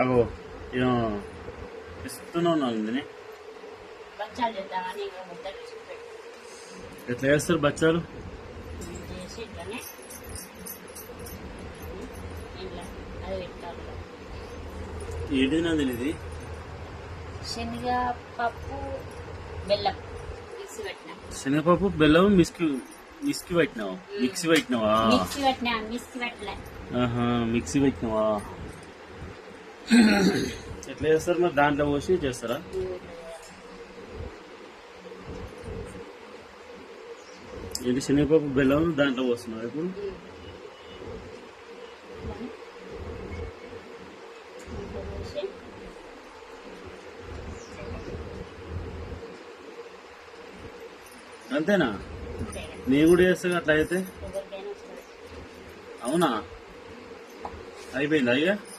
అగో ఏమో ఇస్తున్నావు నందిని. బచ్చాలు చేద్దామని ఇంకా ముద్ద వేసి పెట్టు. ఎట్లా చేస్తారు బచ్చాలు? చేసి ఇట్లనే ఇంట్లో అది పెట్టాలి. ఏంటిది నందిని ఇది? శనగపప్పు బెల్లం మిక్సీ పెట్టినా. శనగపప్పు బెల్లం మిక్సీ పెట్టినావా? మిక్సీ పెట్టినావా? మిక్సీ పెట్టలే. ఆహా, మిక్సీ పెట్టినావా? ఎట్లా చేస్తారు మరి? దాంట్లో పోసి చేస్తారా? ఏంటి శనగపప్పు బెల్లం దాంట్లో పోస్తున్నావు ఇప్పుడు? అంతేనా? నేను కూడా చేస్తా అట్లా అయితే. అవునా? అయిపోయిందా ఇక?